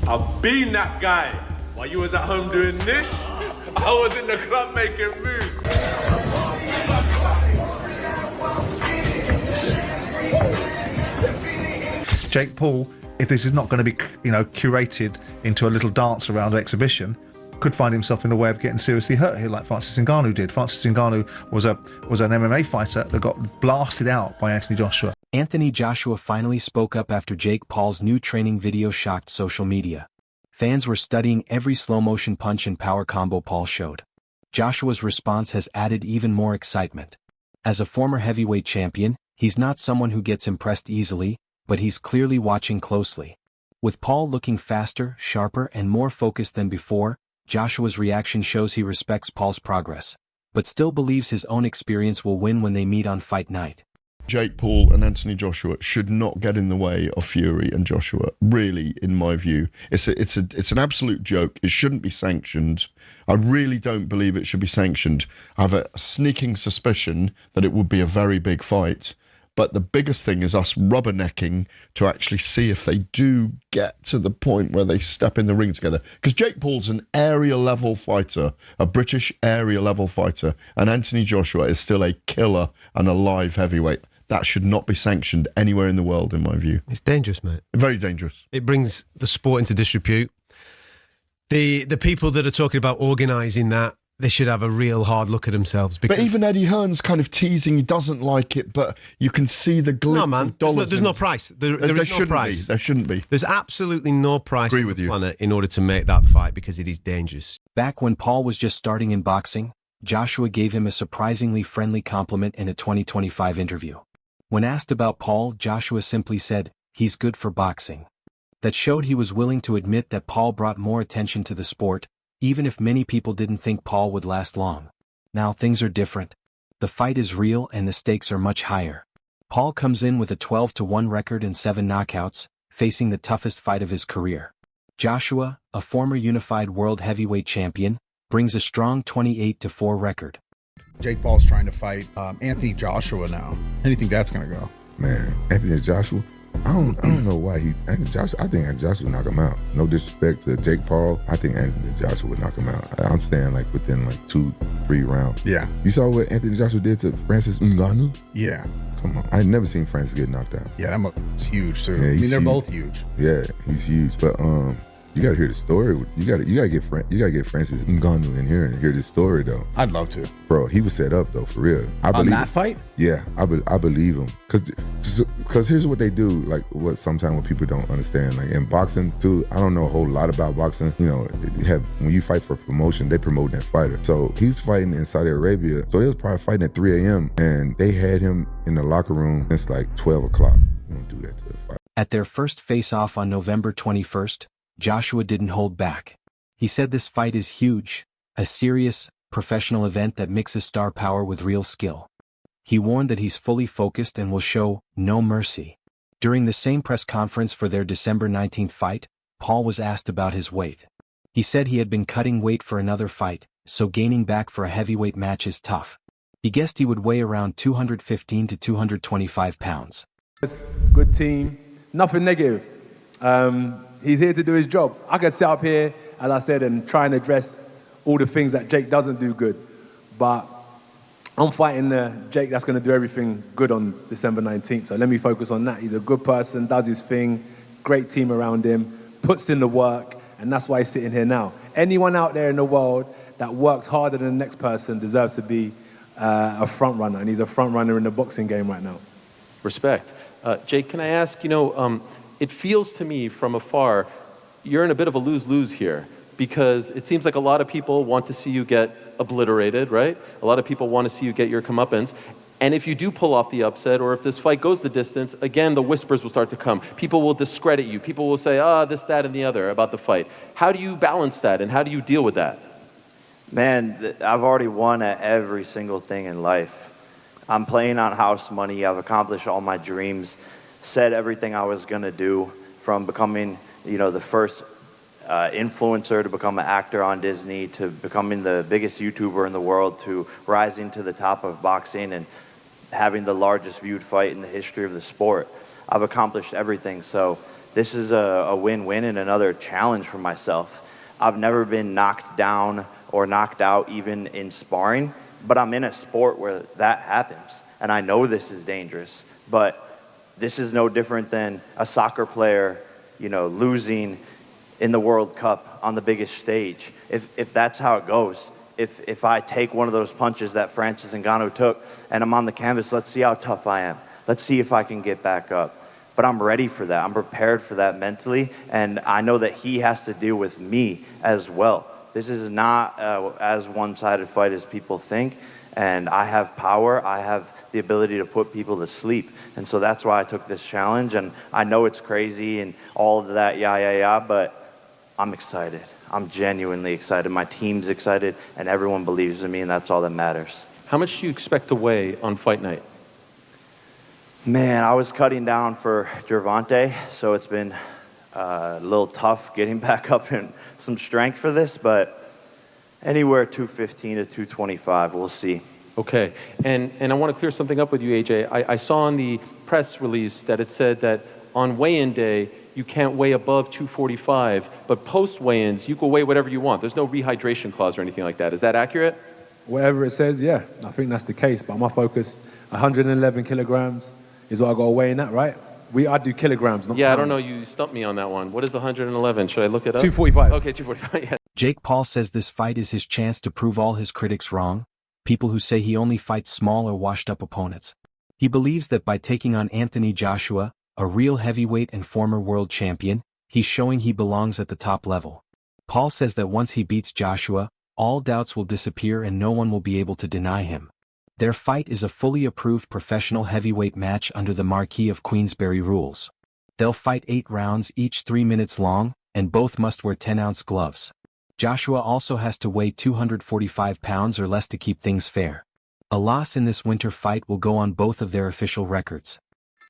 I've been that guy. While you was at home doing this, I was in the club making moves. Jake Paul, if this is not going to be, curated into a little dance around exhibition, could find himself in a way of getting seriously hurt here, like Francis Ngannou did. Francis Ngannou was an MMA fighter that got blasted out by Anthony Joshua. Anthony Joshua finally spoke up after Jake Paul's new training video shocked social media. Fans were studying every slow-motion punch and power combo Paul showed. Joshua's response has added even more excitement. As a former heavyweight champion, he's not someone who gets impressed easily, but he's clearly watching closely. With Paul looking faster, sharper, and more focused than before, Joshua's reaction shows he respects Paul's progress, but still believes his own experience will win when they meet on fight night. Jake Paul and Anthony Joshua should not get in the way of Fury and Joshua. Really, in my view, it's an absolute joke. It shouldn't be sanctioned. I really don't believe it should be sanctioned. I have a sneaking suspicion that it would be a very big fight. But the biggest thing is us rubbernecking to actually see if they do get to the point where they step in the ring together. Because Jake Paul's an area-level fighter, a British area-level fighter, and Anthony Joshua is still a killer and a live heavyweight. That should not be sanctioned anywhere in the world, in my view. It's dangerous, mate. Very dangerous. It brings the sport into disrepute. The people that are talking about organising that, they should have a real hard look at themselves. But even Eddie Hearn's kind of teasing he doesn't like it, but you can see the glimpse of dollars. There's no price. There is no price. There shouldn't be. There's absolutely no price on the planet in order to make that fight because it is dangerous. Back when Paul was just starting in boxing, Joshua gave him a surprisingly friendly compliment in a 2025 interview. When asked about Paul, Joshua simply said, "He's good for boxing." That showed he was willing to admit that Paul brought more attention to the sport, even if many people didn't think Paul would last long. Now things are different. The fight is real and the stakes are much higher. Paul comes in with a 12-1 record and 7 knockouts, facing the toughest fight of his career. Joshua, a former unified world heavyweight champion, brings a strong 28-4 record. Jake Paul's trying to fight Anthony Joshua now. How do you think that's going to go? Man, Anthony Joshua, I don't know why I think Anthony Joshua would knock him out. No disrespect to Jake Paul, I think Anthony Joshua would knock him out. I'm saying like within like 2-3 rounds. Yeah. You saw what Anthony Joshua did to Francis Ngannou? Yeah. Come on, I never seen Francis get knocked out. Yeah, that was huge too. Yeah, I mean, they're huge. both huge. Yeah, he's huge. But you got to hear the story. You got to get Francis Ngannou in here and hear this story though. I'd love to. Bro, he was set up though, for real. I believe that fight? Yeah, I believe him. Cause here's what they do. Like what sometimes what people don't understand. Like in boxing too, I don't know a whole lot about boxing. You know, when you fight for promotion, they promote that fighter. So he's fighting in Saudi Arabia. So they was probably fighting at 3 a.m. and they had him in the locker room since like 12 o'clock. You don't do that to the fight. At their first face-off on November 21st, Joshua didn't hold back. He said this fight is huge, a serious, professional event that mixes star power with real skill. He warned that he's fully focused and will show no mercy. During the same press conference for their December 19th fight, Paul was asked about his weight. He said he had been cutting weight for another fight, so gaining back for a heavyweight match is tough. He guessed he would weigh around 215 to 225 pounds. Good team, nothing negative. He's here to do his job. I could sit up here, as I said, and try and address all the things that Jake doesn't do good. But I'm fighting Jake that's going to do everything good on December 19th. So let me focus on that. He's a good person, does his thing, great team around him, puts in the work, and that's why he's sitting here now. Anyone out there in the world that works harder than the next person deserves to be a front runner, and he's a front runner in the boxing game right now. Respect. Jake, can I ask, it feels to me from afar, you're in a bit of a lose-lose here because it seems like a lot of people want to see you get obliterated, right? A lot of people want to see you get your comeuppance. And if you do pull off the upset or if this fight goes the distance, again, the whispers will start to come. People will discredit you. People will say, this, that, and the other about the fight. How do you balance that and how do you deal with that? Man, I've already won at every single thing in life. I'm playing on house money. I've accomplished all my dreams, said everything I was going to do, from becoming, the first influencer to become an actor on Disney, to becoming the biggest YouTuber in the world, to rising to the top of boxing and having the largest viewed fight in the history of the sport. I've accomplished everything. So this is a win-win and another challenge for myself. I've never been knocked down or knocked out even in sparring, but I'm in a sport where that happens. And I know this is dangerous, but this is no different than a soccer player, losing in the World Cup on the biggest stage. If that's how it goes, if I take one of those punches that Francis Ngannou took and I'm on the canvas, let's see how tough I am. Let's see if I can get back up. But I'm ready for that. I'm prepared for that mentally, and I know that he has to deal with me as well. This is not as one-sided fight as people think, and I have power. I have the ability to put people to sleep, and so that's why I took this challenge. And I know it's crazy and all of that, but I'm excited. I'm genuinely excited. My team's excited, and everyone believes in me, and that's all that matters. How much do you expect to weigh on fight night? Man, I was cutting down for Gervonta, so it's been a little tough getting back up in some strength for this, but anywhere 215 to 225, we'll see. Okay, and I want to clear something up with you, AJ. I saw in the press release that it said that on weigh-in day, you can't weigh above 245, but post weigh-ins, you can weigh whatever you want. There's no rehydration clause or anything like that. Is that accurate? Whatever it says, yeah, I think that's the case, but my focus, 111 kilograms, is what I got to weigh in at, right? I do kilograms, not Yeah, pounds. I don't know. You stumped me on that one. What is 111? Should I look it up? 245. Okay, 245, yeah. Jake Paul says this fight is his chance to prove all his critics wrong, people who say he only fights small or washed-up opponents. He believes that by taking on Anthony Joshua, a real heavyweight and former world champion, he's showing he belongs at the top level. Paul says that once he beats Joshua, all doubts will disappear and no one will be able to deny him. Their fight is a fully approved professional heavyweight match under the Marquis of Queensberry rules. They'll fight 8 rounds each 3 minutes long, and both must wear 10-ounce gloves. Joshua also has to weigh 245 pounds or less to keep things fair. A loss in this winter fight will go on both of their official records.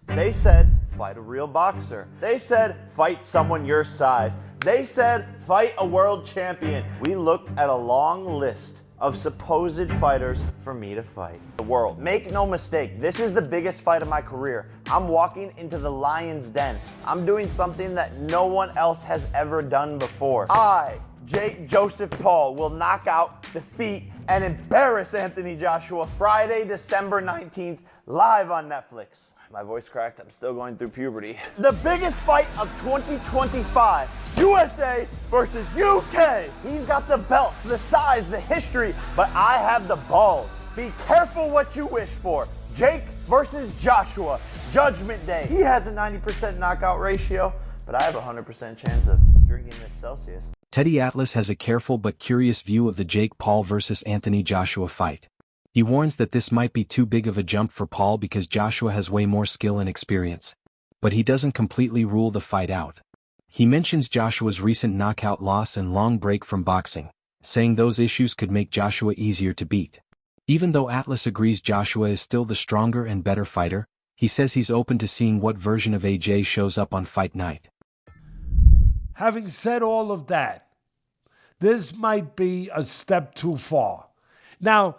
They said, fight a real boxer. They said, fight someone your size. They said, fight a world champion. We looked at a long list of supposed fighters for me to fight. The world. Make no mistake, this is the biggest fight of my career. I'm walking into the lion's den. I'm doing something that no one else has ever done before. I, Jake Joseph Paul, will knock out, defeat, and embarrass Anthony Joshua Friday, December 19th, live on Netflix. My voice cracked, I'm still going through puberty. The biggest fight of 2025, USA versus UK. He's got the belts, the size, the history, but I have the balls. Be careful what you wish for. Jake versus Joshua, Judgment Day. He has a 90% knockout ratio, but I have a 100% chance of drinking this Celsius. Teddy Atlas has a careful but curious view of the Jake Paul versus Anthony Joshua fight. He warns that this might be too big of a jump for Paul because Joshua has way more skill and experience. But he doesn't completely rule the fight out. He mentions Joshua's recent knockout loss and long break from boxing, saying those issues could make Joshua easier to beat. Even though Atlas agrees Joshua is still the stronger and better fighter, he says he's open to seeing what version of AJ shows up on fight night. Having said all of that, this might be a step too far. Now,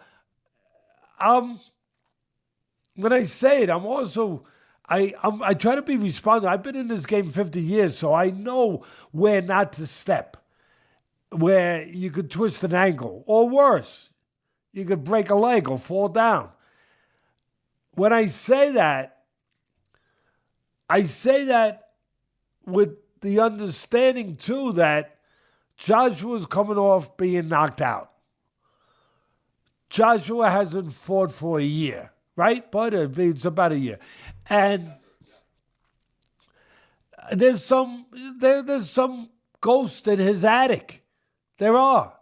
when I say it, I'm also, I try to be responsible. I've been in this game 50 years, so I know where not to step, where you could twist an ankle, or worse, you could break a leg or fall down. When I say that with the understanding, too, that Joshua's coming off being knocked out. Joshua hasn't fought for a year, right? But it's about a year. And there's some ghost in his attic. There are.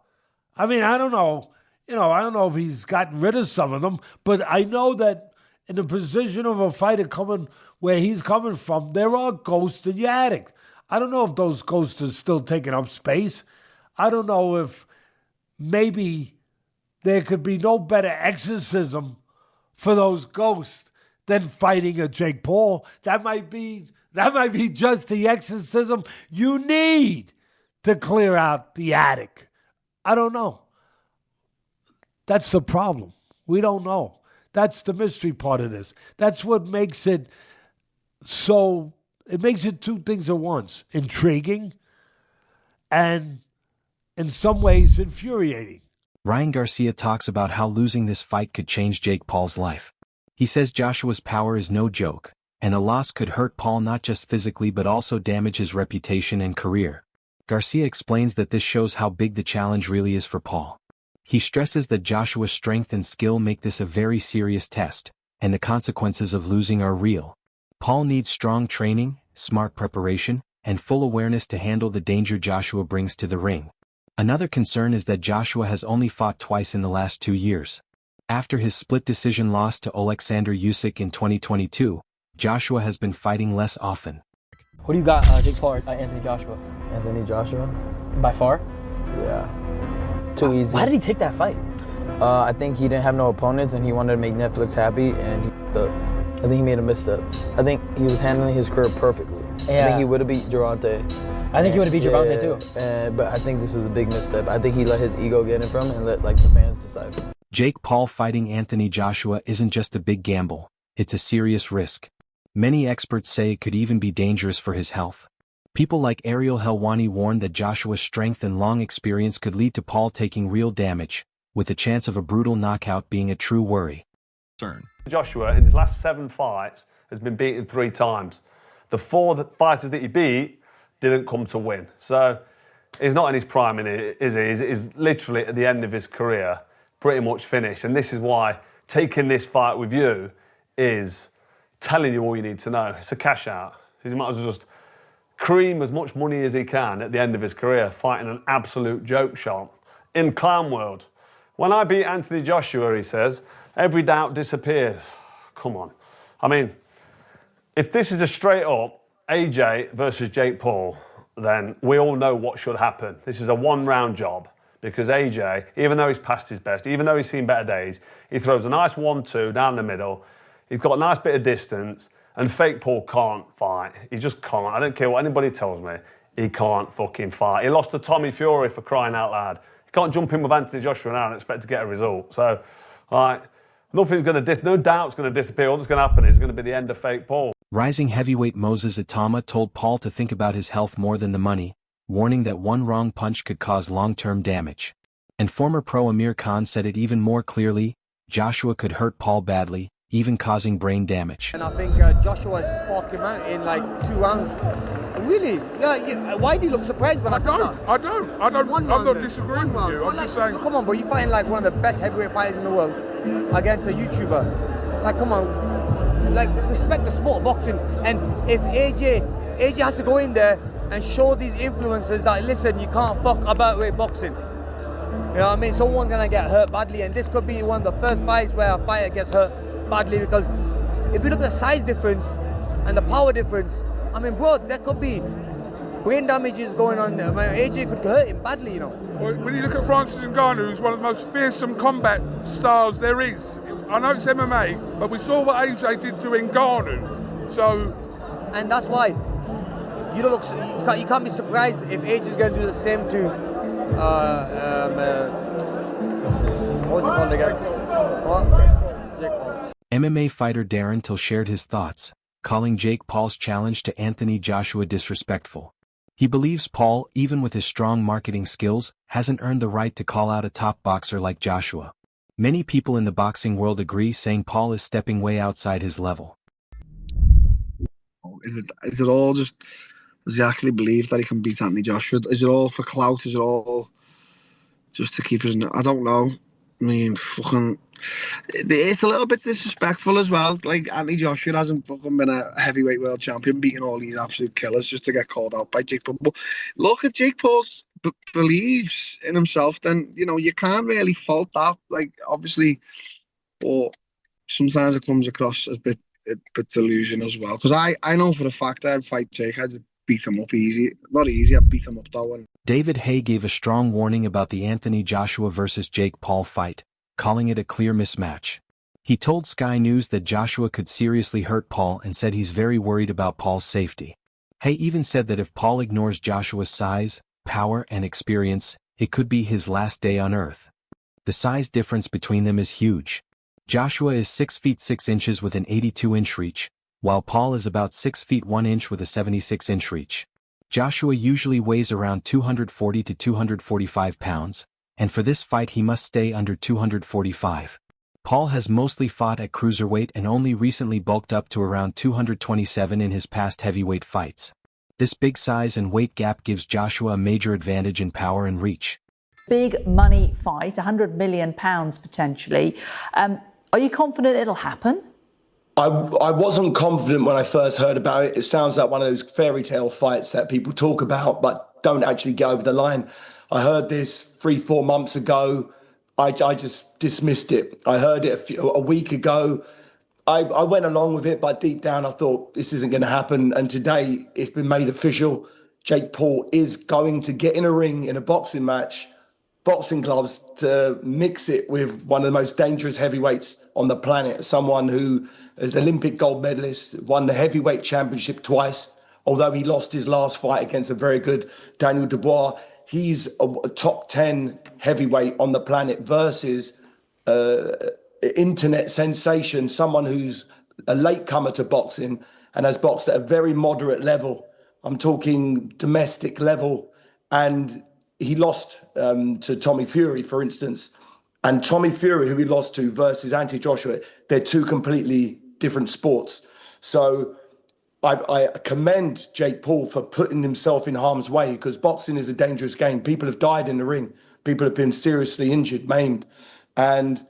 I mean, I don't know. I don't know if he's gotten rid of some of them, but I know that in the position of a fighter coming where he's coming from, there are ghosts in your attic. I don't know if those ghosts are still taking up space. I don't know if maybe there could be no better exorcism for those ghosts than fighting a Jake Paul. That might be just the exorcism you need to clear out the attic. I don't know. That's the problem. We don't know. That's the mystery part of this. That's what makes it so It makes it two things at once: intriguing and, in some ways, infuriating. Ryan Garcia talks about how losing this fight could change Jake Paul's life. He says Joshua's power is no joke, and a loss could hurt Paul not just physically but also damage his reputation and career. Garcia explains that this shows how big the challenge really is for Paul. He stresses that Joshua's strength and skill make this a very serious test, and the consequences of losing are real. Paul needs strong training, smart preparation, and full awareness to handle the danger Joshua brings to the ring. Another concern is that Joshua has only fought twice in the last 2 years. After his split decision loss to Alexander Usyk in 2022, Joshua has been fighting less often. Who do you got, Jake Paul or Anthony Joshua? Anthony Joshua? By far? Yeah. Too easy. Why did he take that fight? I think he didn't have no opponents and he wanted to make Netflix happy, and I think he made a misstep. I think he was handling his career perfectly. Yeah. I think he would have beat Gervonta. I think he would have beat Gervonta too. But I think this is a big misstep. I think he let his ego get in from him and let the fans decide. Jake Paul fighting Anthony Joshua isn't just a big gamble, it's a serious risk. Many experts say it could even be dangerous for his health. People like Ariel Helwani warned that Joshua's strength and long experience could lead to Paul taking real damage, with the chance of a brutal knockout being a true worry. Joshua, in his last 7 fights, has been beaten 3 times. The 4 fighters that he beat didn't come to win. So he's not in his prime, is he? He's literally at the end of his career, pretty much finished. And this is why taking this fight with you is telling you all you need to know. It's a cash out. He might as well just cream as much money as he can at the end of his career, fighting an absolute joke shop in clown world. When I beat Anthony Joshua, he says, every doubt disappears. Come on. I mean, if this is a straight up AJ versus Jake Paul, then we all know what should happen. This is a 1-round job because AJ, even though he's past his best, even though he's seen better days, he throws a nice 1-2 down the middle. He's got a nice bit of distance, and fake Paul can't fight. He just can't. I don't care what anybody tells me. He can't fucking fight. He lost to Tommy Fury, for crying out loud. He can't jump in with Anthony Joshua now and expect to get a result. So, no doubt's going to disappear. All that's going to happen is going to be the end of fake Paul. Rising heavyweight Moses Itama told Paul to think about his health more than the money, warning that one wrong punch could cause long-term damage. And former pro Amir Khan said it even more clearly, Joshua could hurt Paul badly, even causing brain damage. And I think Joshua sparked him out in 2 rounds. Really? Yeah, why do you look surprised when I don't? I'm not disagreeing with you. I'm just saying. Come on, bro, you're fighting one of the best heavyweight fighters in the world against a YouTuber. Come on. Respect the sport of boxing. And if AJ has to go in there and show these influencers that, listen, you can't fuck about with boxing. You know what I mean? Someone's going to get hurt badly, and this could be one of the first fights where a fighter gets hurt badly, because if you look at the size difference and the power difference, I mean, bro, there could be brain damages going on. AJ could hurt him badly, you know. Well, when you look at Francis Ngannou, who's one of the most fearsome combat styles there is. I know it's MMA, but we saw what AJ did to Ngannou. So, and that's why you don't look. You can't be surprised if AJ is going to do the same to what's it called again? What? Jake Paul. MMA fighter Darren Till shared his thoughts, calling Jake Paul's challenge to Anthony Joshua disrespectful. He believes Paul, even with his strong marketing skills, hasn't earned the right to call out a top boxer like Joshua. Many people in the boxing world agree, saying Paul is stepping way outside his level. Is it all just, does he actually believe that he can beat Anthony Joshua? Is it all for clout? Is it all just to keep his... I don't know. I mean, fucking... It's a little bit disrespectful as well. Anthony Joshua hasn't fucking been a heavyweight world champion, beating all these absolute killers just to get called out by Jake Paul. But look, if Jake Paul believes in himself, then, you can't really fault that. Obviously, but sometimes it comes across as a bit delusion as well. Because I know for a fact that I'd fight Jake, I'd beat him up easy. Not easy, I'd beat him up though. David Haye gave a strong warning about the Anthony Joshua versus Jake Paul fight, calling it a clear mismatch. He told Sky News that Joshua could seriously hurt Paul and said he's very worried about Paul's safety. Haye even said that if Paul ignores Joshua's size, power, and experience, it could be his last day on earth. The size difference between them is huge. Joshua is 6 feet 6 inches with an 82-inch reach, while Paul is about 6 feet 1 inch with a 76-inch reach. Joshua usually weighs around 240 to 245 pounds, and for this fight he must stay under 245. Paul has mostly fought at cruiserweight and only recently bulked up to around 227 in his past heavyweight fights. This big size and weight gap gives Joshua a major advantage in power and reach. Big money fight, £100 million potentially. Are you confident it'll happen? I wasn't confident when I first heard about it. It sounds like one of those fairy tale fights that people talk about but don't actually get over the line. I heard this 3-4 months ago. I just dismissed it. I heard it a week ago. I went along with it, but deep down I thought this isn't going to happen. And today it's been made official. Jake Paul is going to get in a ring in a boxing match, boxing gloves, to mix it with one of the most dangerous heavyweights on the planet, someone who is Olympic gold medalist, won the heavyweight championship twice, although he lost his last fight against a very good Daniel Dubois. He's a top 10 heavyweight on the planet versus internet sensation, someone who's a latecomer to boxing and has boxed at a very moderate level. I'm talking domestic level. And he lost to Tommy Fury, for instance. And Tommy Fury, who he lost to, versus Anthony Joshua, they're two completely different sports. So I commend Jake Paul for putting himself in harm's way, because boxing is a dangerous game. People have died in the ring. People have been seriously injured, maimed. And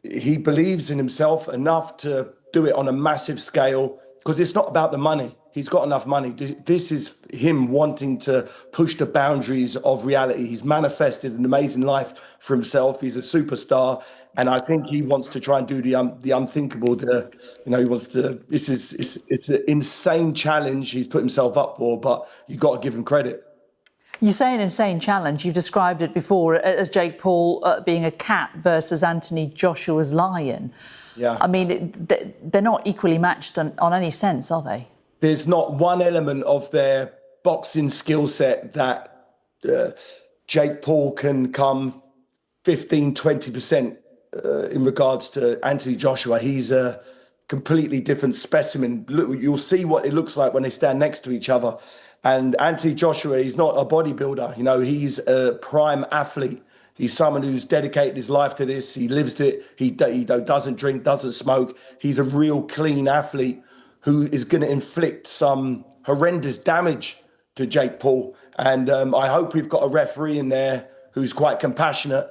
he believes in himself enough to do it on a massive scale, because it's not about the money. He's got enough money. This is him wanting to push the boundaries of reality. He's manifested an amazing life for himself. He's a superstar. And I think he wants to try and do the unthinkable. He wants to. It's an insane challenge he's put himself up for, but you've got to give him credit. You say an insane challenge. You've described it before as Jake Paul being a cat versus Anthony Joshua's lion. Yeah. I mean, they're not equally matched on any sense, are they? There's not one element of their boxing skill set that Jake Paul can come 15, 20% in regards to Anthony Joshua. He's a completely different specimen. Look, you'll see what it looks like when they stand next to each other. And Anthony Joshua, he's not a bodybuilder. He's a prime athlete. He's someone who's dedicated his life to this. He lives it. He doesn't drink, doesn't smoke. He's a real clean athlete who is going to inflict some horrendous damage to Jake Paul. And I hope we've got a referee in there who's quite compassionate,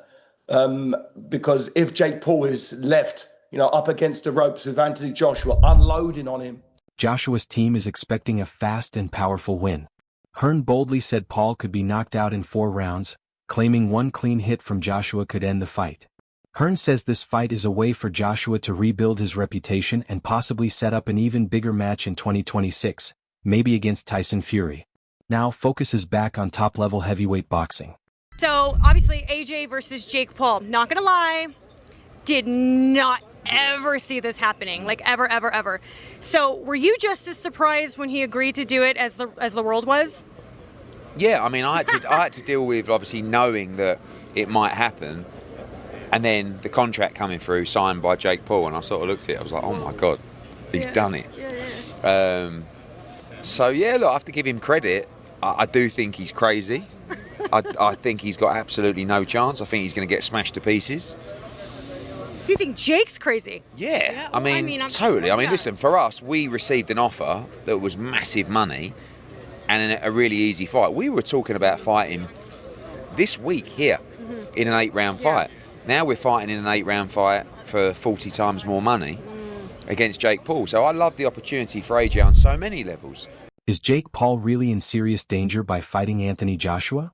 because if Jake Paul is left, up against the ropes with Anthony Joshua unloading on him. Joshua's team is expecting a fast and powerful win. Hearn boldly said Paul could be knocked out in 4 rounds, claiming one clean hit from Joshua could end the fight. Hearn says this fight is a way for Joshua to rebuild his reputation and possibly set up an even bigger match in 2026, maybe against Tyson Fury. Now focus is back on top-level heavyweight boxing. So, obviously, AJ versus Jake Paul. Not gonna lie, did not ever see this happening, like ever, ever, ever. So, were you just as surprised when he agreed to do it as the world was? Yeah, I mean, I had to deal with obviously knowing that it might happen. And then the contract coming through, signed by Jake Paul, and I sort of looked at it, I was like, oh my God, he's done it. So yeah, look, I have to give him credit. I do think he's crazy. I think he's got absolutely no chance. I think he's going to get smashed to pieces. Do you think Jake's crazy? Yeah, I mean totally. I mean, listen, for us, we received an offer that was massive money and a really easy fight. We were talking about fighting this week here in an 8-round fight. Now we're fighting in an 8-round fight for 40 times more money against Jake Paul. So I love the opportunity for AJ on so many levels. Is Jake Paul really in serious danger by fighting Anthony Joshua?